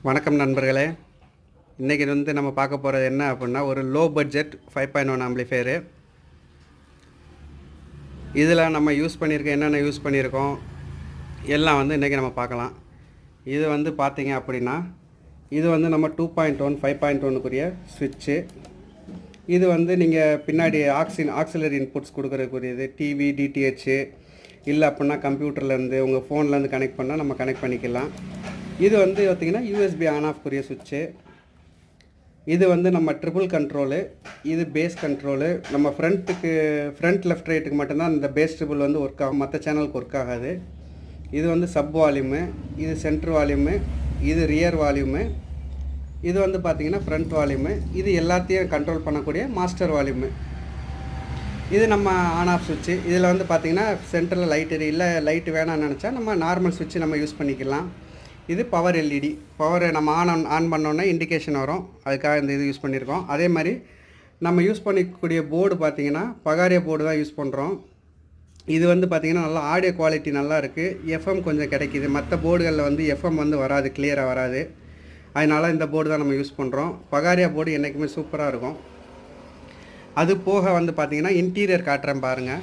வணக்கம் நண்பர்களே. இன்றைக்கி நம்ம பார்க்க போகிறது என்ன அப்படின்னா, ஒரு லோ பட்ஜெட் 5.1 ஆம்பிளிஃபையரு. இதில் நம்ம யூஸ் பண்ணியிருக்கோம், என்னென்ன யூஸ் பண்ணியிருக்கோம் எல்லாம் இன்றைக்கி நம்ம பார்க்கலாம். இது பார்த்தீங்க அப்படின்னா, இது நம்ம 2.1 5.1க்குரிய ஸ்விட்சு. இது நீங்கள் பின்னாடி ஆக்சிலரி இன்புட்ஸ் கொடுக்குறதுக்குரியது. டிவி, டிடிஹெச்சு இல்லை அப்படின்னா கம்ப்யூட்டர்லேருந்து உங்கள் ஃபோன்லேருந்து கனெக்ட் பண்ணால் நம்ம கனெக்ட் பண்ணிக்கலாம். இது பார்த்திங்கன்னா யூஎஸ்பி ஆன் ஆஃப்க்குரிய சுவிட்சு. இது நம்ம ட்ரிபிள் கண்ட்ரோலு, இது பேஸ் கண்ட்ரோலு. நம்ம ஃப்ரண்ட் லெஃப்ட் ரைட்டுக்கு மட்டும்தான் இந்த பேஸ் ட்ரிபிள் ஒர்க் ஆகும், மற்ற சேனலுக்கு ஒர்க் ஆகாது. இது சப் வால்யூமு, இது சென்ட்ரு வால்யூமு, இது ரியர் வால்யூமு, இது பார்த்திங்கன்னா ஃப்ரண்ட் வால்யூமு. இது எல்லாத்தையும் கண்ட்ரோல் பண்ணக்கூடிய மாஸ்டர் வால்யூமு. இது நம்ம ஆன் ஆஃப் சுவிட்சு. இதில் பார்த்திங்கன்னா சென்டரில் லைட் இல்லை, லைட்டு வேணாம்னு நினச்சா நம்ம நார்மல் சுவிட்சு நம்ம யூஸ் பண்ணிக்கலாம். இது பவர் எல்இடி. பவர் நம்ம ஆன் பண்ணோன்னே இண்டிகேஷன் வரும், அதுக்காக இந்த இது யூஸ் பண்ணியிருக்கோம். அதே மாதிரி நம்ம யூஸ் பண்ணிக்கக்கூடிய போர்டு பார்த்திங்கன்னா பகாரியா போர்டு தான் யூஸ் பண்ணுறோம். இது பார்த்திங்கன்னா நல்லா ஆடியோ குவாலிட்டி நல்லா இருக்குது, எஃப்எம் கொஞ்சம் கிடைக்கிது. மற்ற போர்டுகளில் எஃப்எம் வராது, கிளியராக வராது. அதனால் இந்த போர்டு தான் நம்ம யூஸ் பண்ணுறோம். பகாரியா போர்டு என்றைக்குமே சூப்பராக இருக்கும். அது போக பார்த்திங்கன்னா இன்டீரியர் காட்டுறேன் பாருங்கள்.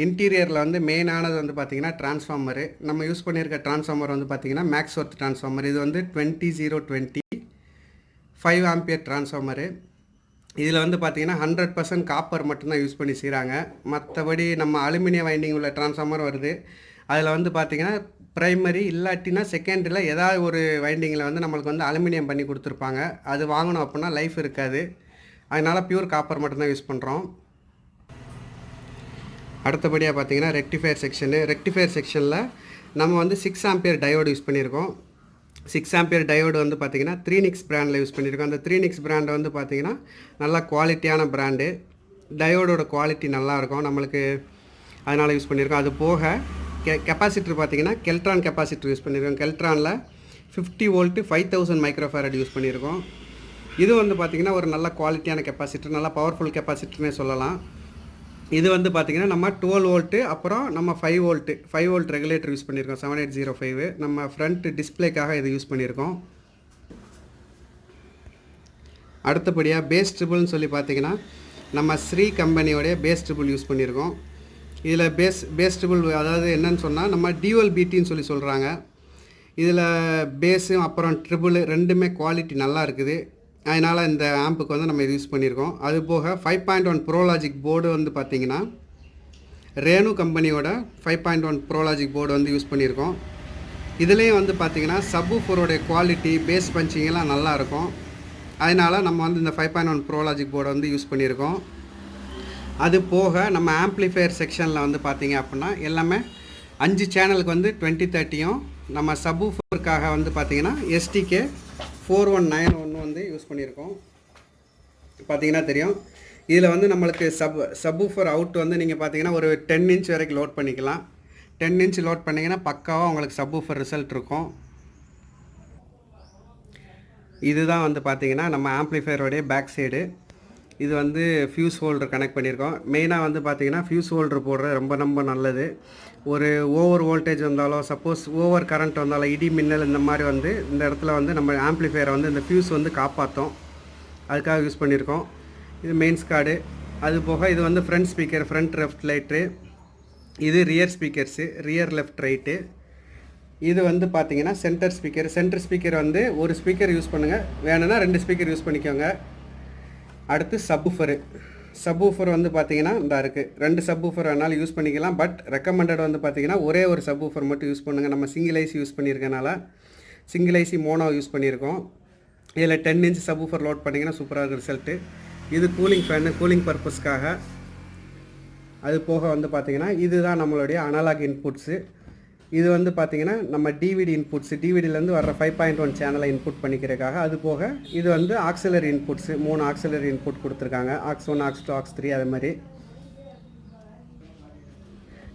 இன்டீரியரில் மெயினானது பார்த்திங்கன்னா டிரான்ஸ்ஃபார்மரு. நம்ம யூஸ் பண்ணியிருக்க டிரான்ஸ்ஃபார்மர் பார்த்திங்கன்னா மேக்ஸ்வொர்த் டிரான்ஸ்ஃபார்மர். இது 20020 5 ஆம்பியர் டிரான்ஸ்ஃபார்மரு. இதில் பார்த்திங்கன்னா 100% காப்பர் மட்டும்தான் யூஸ் பண்ணி செய்கிறாங்க. மற்றபடி நம்ம அலுமினியம் வைண்டிங் உள்ள டிரான்ஸ்ஃபார்மர் வருது. அதில் பார்த்திங்கன்னா ப்ரைமரி இல்லாட்டினா செகண்டரியில் ஏதாவது ஒரு வைண்டிங்கில் நம்மளுக்கு அலுமினியம் பண்ணி கொடுத்துருப்பாங்க. அது வாங்கணும் அப்படின்னா லைஃப் இருக்காது. அதனால் பியூர் காப்பர் மட்டும்தான் யூஸ் பண்ணுறோம். அடுத்தபடியாக பார்த்திங்கன்னா ரெக்டிஃபயர் செக்ஷனில் நம்ம 6 ஆம்பியர் டயோடு யூஸ் பண்ணியிருக்கோம். 6 ஆம்பியர் டயோடு பார்த்திங்கன்னா த்ரீனிக்ஸ் பிராண்டில் யூஸ் பண்ணியிருக்கோம். அந்த த்ரீனிக்ஸ் பிராண்டை பார்த்திங்கன்னா நல்லா குவாலிட்டியான பிராண்டு. டயோடோட குவாலிட்டி நல்லாயிருக்கும் நம்மளுக்கு, அதனால் யூஸ் பண்ணியிருக்கோம். அது போக கெப்பாசிட்டர் பார்த்திங்கன்னா கெல்ட்ரான் கெப்பாசிட்டர் யூஸ் பண்ணியிருக்கோம். கெல்ட்ரானில் 50 வோல்ட்டு 5000 மைக்ரோஃபாரட் யூஸ் பண்ணியிருக்கோம். இது பார்த்திங்கன்னா ஒரு நல்ல குவாலிட்டியான கெப்பாசிட்டர், நல்லா பவர்ஃபுல் கெப்பாசிட்டர்னே சொல்லலாம். இது பார்த்திங்கன்னா நம்ம 12 வோல்ட்டு, அப்புறம் நம்ம 5 வோல்ட் ரெகுலேட்டர் யூஸ் பண்ணியிருக்கோம். 7805 நம்ம ஃப்ரண்ட் டிஸ்பிளேக்காக இது யூஸ் பண்ணியிருக்கோம். அடுத்தபடியாக பேஸ் ட்ரிபிள்னு சொல்லி பார்த்திங்கன்னா நம்ம ஸ்ரீ கம்பெனியோடைய பேஸ் ட்ரிபிள் யூஸ் பண்ணியிருக்கோம். இதில் பேஸ் ட்ரிபிள் அதாவது என்னன்னு சொன்னால் நம்ம டியூவல் பிடின்னு சொல்கிறாங்க. இதில் பேஸும் அப்புறம் ட்ரிபிள் ரெண்டுமே குவாலிட்டி நல்லா இருக்குது. அதனால் இந்த ஆம்புக்கு நம்ம இது யூஸ் பண்ணியிருக்கோம். அது போக 5.1 ப்ரோலாஜிக் போர்டு பார்த்திங்கன்னா ரேனு கம்பெனியோட 5.1 ப்ரோலாஜிக் போர்டு யூஸ் பண்ணியிருக்கோம். இதுலேயும் பார்த்திங்கன்னா சப்வூஃபரோடைய குவாலிட்டி, பேஸ் பஞ்சிங்கெல்லாம் நல்லாயிருக்கும். அதனால் நம்ம இந்த 5.1 ப்ரோலாஜிக் போர்டு யூஸ் பண்ணியிருக்கோம். அது போக நம்ம ஆம்ப்ளிஃபையர் செக்ஷனில் பார்த்திங்க அப்படின்னா எல்லாமே 5 சேனலுக்கு 2030யும் நம்ம சப்வூஃபருக்காக பார்த்திங்கன்னா STK 4191 யூஸ் பண்ணியிருக்கோம். பார்த்திங்கன்னா தெரியும். இதில் நம்மளுக்கு சப்வூஃபர் அவுட் நீங்கள் பார்த்திங்கன்னா ஒரு 10 இன்ச் வரைக்கும் லோட் பண்ணிக்கலாம். 10 இன்ச் லோட் பண்ணிங்கன்னா பக்காவாக உங்களுக்கு சப்வூஃபர் ரிசல்ட் இருக்கும். இதுதான் பார்த்திங்கன்னா நம்ம ஆம்ப்ளிஃபையரோடைய பேக் சைடு. இது ஃபியூஸ் ஹோல்டர் கனெக்ட் பண்ணியிருக்கோம். மெயினாக பார்த்திங்கன்னா ஃபியூஸ் ஹோல்டர் போடுறது ரொம்ப நல்லது. ஒரு ஓவர் வோல்டேஜ் வந்தாலோ, சப்போஸ் ஓவர் கரண்ட் வந்தாலோ, இடி மின்னல் இந்த மாதிரி இந்த இடத்துல நம்ம ஆம்ப்ளிஃபையரை இந்த ஃபியூஸ் காப்பாற்றும். அதுக்காக யூஸ் பண்ணியிருக்கோம். இது மெயின்ஸ் கார்டு. அது போக இது front speaker, front left right. இது rear speakers, rear left right. இது பார்த்திங்கன்னா சென்டர் ஸ்பீக்கர் ஒரு ஸ்பீக்கர் யூஸ் பண்ணுங்கள், வேணும்னா 2 ஸ்பீக்கர் யூஸ் பண்ணிக்கோங்க. அடுத்து சப்வூஃபர் பார்த்திங்கன்னா இந்த இருக்குது. 2 சப்வூஃபர் வேணாலும் யூஸ் பண்ணிக்கலாம். பட் ரெக்கமெண்டட் பார்த்திங்கன்னா ஒரே ஒரு சப்வூஃபர் மட்டும் யூஸ் பண்ணுங்கள். நம்ம சிங்கிள் ஐசி யூஸ் பண்ணியிருக்கனால சிங்கிள் ஐசி மோனோ யூஸ் பண்ணியிருக்கோம். இதில் 10 இன்ச் சப்வூஃபர் லோட் பண்ணிங்கன்னா சூப்பராக இருக்குது ரிசல்ட்டு. இது கூலிங் ஃபேனு, கூலிங் பர்பஸ்க்காக. அது போக பார்த்திங்கன்னா இதுதான் நம்மளுடைய அனலாக் இன்புட்ஸு. இது பார்த்திங்கன்னா நம்ம டிவிடி இன்புட்ஸு, டிவிடிலேருந்து வர்ற 5.1 சேனலை இன்புட் பண்ணிக்கிறதுக்காக. அது போக இது ஆக்சிலரி இன்புட்ஸு, 3 ஆக்சிலரி இன்புட் கொடுத்துருக்காங்க. AUX1, AUX2, AUX3 அது மாதிரி.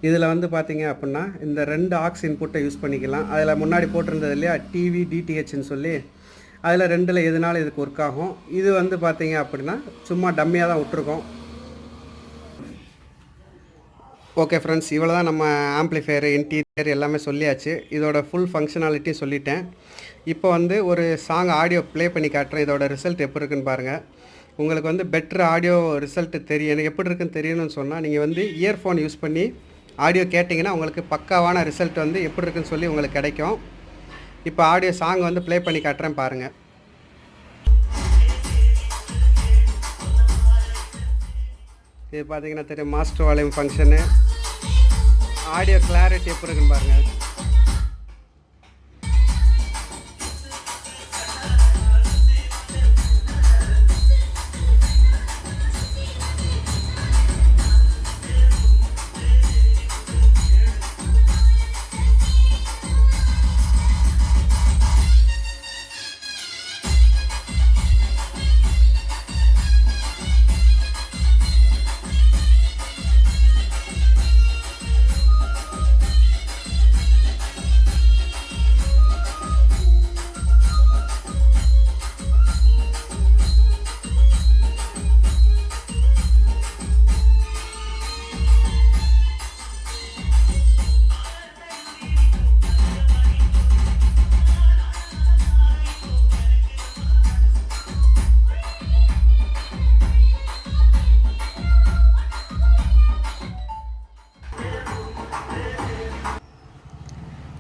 இதில் பார்த்திங்க அப்படின்னா இந்த 2 ஆக்ஸ் இன்புட்டை யூஸ் பண்ணிக்கலாம். அதில் முன்னாடி போட்டிருந்தது இல்லையா டிவி, டிடிஹெச்னு சொல்லி, அதில் 2ல் எதுனாலும் இதுக்கு ஒர்க் ஆகும். இது பார்த்திங்க அப்படின்னா சும்மா டம்மியாக தான் விட்டுருக்கோம். ஓகே ஃப்ரெண்ட்ஸ், இவ்வளோ தான் நம்ம ஆம்ப்ளிஃபையர் இன்டீரியர் எல்லாமே சொல்லியாச்சு. இதோட ஃபுல் ஃபங்க்ஷனாலிட்டி சொல்லிட்டேன். இப்போ வந்து ஒரு சாங் ஆடியோ ப்ளே பண்ணி காட்டுறேன். இதோட ரிசல்ட் எப்படி இருக்குன்னு பாருங்கள். உங்களுக்கு வந்து பெட்ரு ஆடியோ ரிசல்ட்டு தெரியும். எனக்கு எப்படி இருக்குன்னு தெரியணும்னு சொன்னால் நீங்கள் வந்து இயர்ஃபோன் யூஸ் பண்ணி ஆடியோ கேட்டிங்கன்னா உங்களுக்கு பக்காவான ரிசல்ட் வந்து எப்படி இருக்குன்னு சொல்லி உங்களுக்கு கிடைக்கும். இப்போ ஆடியோ சாங் வந்து ப்ளே பண்ணி காட்டுறேன் பாருங்கள். இது பார்த்தீங்கன்னா தெரியும், master volume function. Audio clarity எப்படி இருக்குன்னு பாருங்கள்.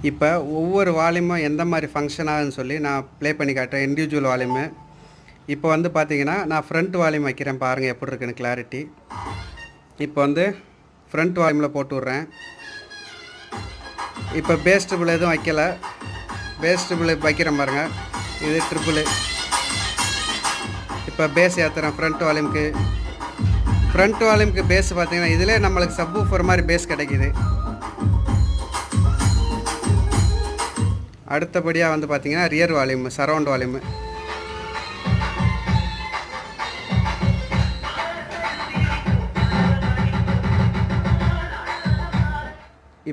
இப்போ ஒவ்வொரு வால்யூமும் எந்த மாதிரி ஃபங்க்ஷன் ஆகுதுன்னு சொல்லி நான் ப்ளே பண்ணி காட்டுறேன். Individual volume. இப்போ வந்து பார்த்தீங்கன்னா நான் ஃப்ரண்ட் வால்யூம் வைக்கிறேன் பாருங்கள் எப்படி இருக்குன்னு கிளாரிட்டி. இப்போ வந்து ஃப்ரண்ட் வால்யூமில் போட்டு விட்றேன். இப்போ பேஸ் ட்ரிபிள் எதுவும் வைக்கலை. பேஸ் ட்ரிபிள் வைக்கிறேன் பாருங்கள். இது ட்ரிபிள். இப்போ பேஸ் ஏற்றுறேன் ஃப்ரண்ட் வால்யூமுக்கு. ஃப்ரண்ட் வால்யூமுக்கு பேஸ் பார்த்தீங்கன்னா இதிலே நம்மளுக்கு சப்வூஃபர் மாதிரி பேஸ் கிடைக்கிது. அடுத்தபடியாக வந்து பார்த்திங்கன்னா ரியர் வால்யூம், சரவுண்ட் வால்யூமு.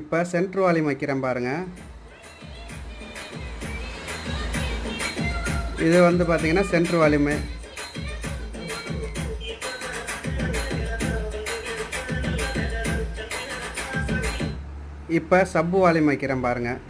இப்போ சென்ட்ரு வால்யூம் வைக்கிறேன் பாருங்கள். இது வந்து பார்த்திங்கன்னா சென்ட்ரு வால்யூமு. இப்போ சப்பு வால்யூம் வைக்கிறேன் பாருங்கள்.